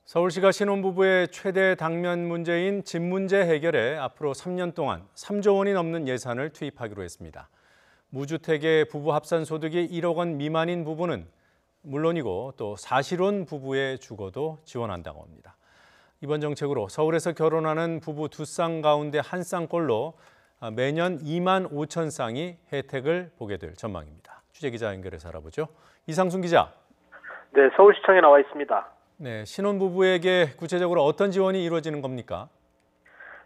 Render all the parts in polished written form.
서울시가 신혼부부의 최대 당면 문제인 집 문제 해결에 앞으로 3년 동안 3조 원이 넘는 예산을 투입하기로 했습니다. 무주택의 부부 합산 소득이 1억 원 미만인 부부는 물론이고 또 사실혼 부부의 주거도 지원한다고 합니다. 이번 정책으로 서울에서 결혼하는 부부 두 쌍 가운데 한 쌍꼴로 매년 2만 5천 쌍이 혜택을 보게 될 전망입니다. 취재기자 연결해서 알아보죠. 이상순 기자. 네, 서울시청에 나와 있습니다. 네, 신혼부부에게 구체적으로 어떤 지원이 이루어지는 겁니까?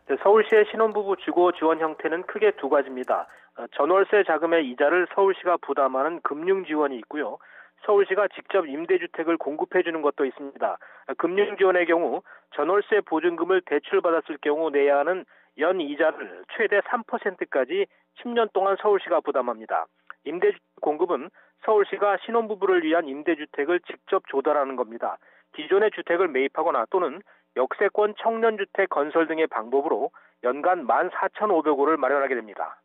네, 서울시의 신혼부부 주거 지원 형태는 크게 두 가지입니다. 전월세 자금의 이자를 서울시가 부담하는 금융 지원이 있고요. 서울시가 직접 임대주택을 공급해 주는 것도 있습니다. 금융 지원의 경우 전월세 보증금을 대출받았을 경우 내야 하는 연 이자를 최대 3%까지 10년 동안 서울시가 부담합니다. 임대주택 공급은 서울시가 신혼부부를 위한 임대주택을 직접 조달하는 겁니다. 기존의 주택을 매입하거나 또는 역세권 청년주택 건설 등의 방법으로 연간 14,500호를 마련하게 됩니다.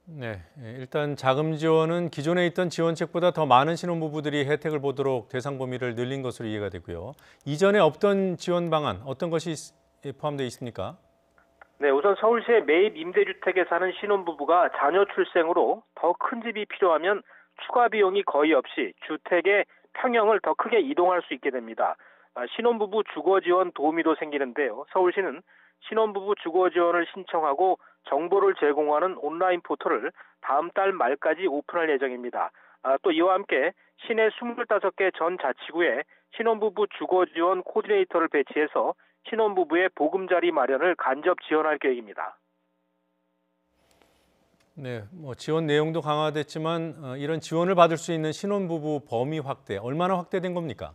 네, 일단 자금 지원은 기존에 있던 지원책보다 더 많은 신혼부부들이 혜택을 보도록 대상 범위를 늘린 것으로 이해가 되고요. 이전에 없던 지원 방안 어떤 것이 포함되어 있습니까? 네, 우선 서울시의 매입 임대주택에 사는 신혼부부가 자녀 출생으로 더 큰 집이 필요하면 추가 비용이 거의 없이 주택의 평형을 더 크게 이동할 수 있게 됩니다. 신혼부부 주거지원 도우미도 생기는데요. 서울시는 신혼부부 주거지원을 신청하고 정보를 제공하는 온라인 포털을 다음 달 말까지 오픈할 예정입니다. 또 이와 함께 시내 25개 전 자치구에 신혼부부 주거지원 코디네이터를 배치해서 신혼부부의 보금자리 마련을 간접 지원할 계획입니다. 네, 지원 내용도 강화됐지만 이런 지원을 받을 수 있는 신혼부부 범위 확대, 얼마나 확대된 겁니까?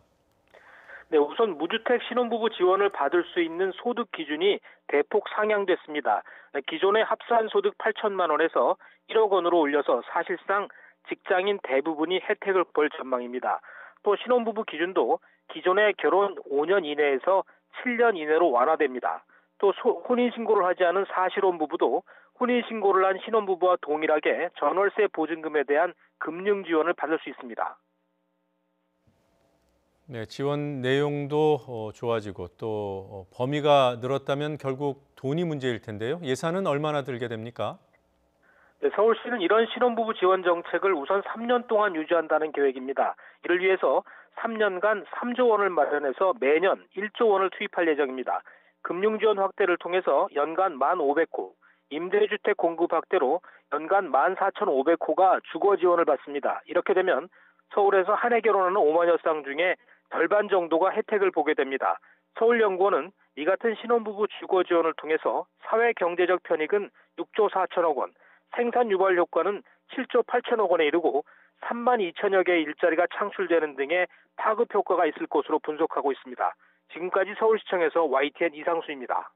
네, 우선 무주택 신혼부부 지원을 받을 수 있는 소득 기준이 대폭 상향됐습니다. 기존의 합산 소득 8천만 원에서 1억 원으로 올려서 사실상 직장인 대부분이 혜택을 볼 전망입니다. 또 신혼부부 기준도 기존의 결혼 5년 이내에서 7년 이내로 완화됩니다. 또 혼인신고를 하지 않은 사실혼 부부도 혼인신고를 한 신혼부부와 동일하게 전월세 보증금에 대한 금융 지원을 받을 수 있습니다. 네, 지원 내용도 좋아지고 또 범위가 늘었다면 결국 돈이 문제일 텐데요. 예산은 얼마나 들게 됩니까? 네, 서울시는 이런 신혼부부 지원 정책을 우선 3년 동안 유지한다는 계획입니다. 이를 위해서 3년간 3조 원을 마련해서 매년 1조 원을 투입할 예정입니다. 금융지원 확대를 통해서 연간 1,500호, 임대주택 공급 확대로 연간 14,500호가 주거 지원을 받습니다. 이렇게 되면 서울에서 한 해 결혼하는 5만여 쌍 중에 절반 정도가 혜택을 보게 됩니다. 서울연구원은 이 같은 신혼부부 주거 지원을 통해서 사회경제적 편익은 6조 4천억 원, 생산 유발 효과는 7조 8천억 원에 이르고 3만 2천여 개의 일자리가 창출되는 등의 파급 효과가 있을 것으로 분석하고 있습니다. 지금까지 서울시청에서 YTN 이상수입니다.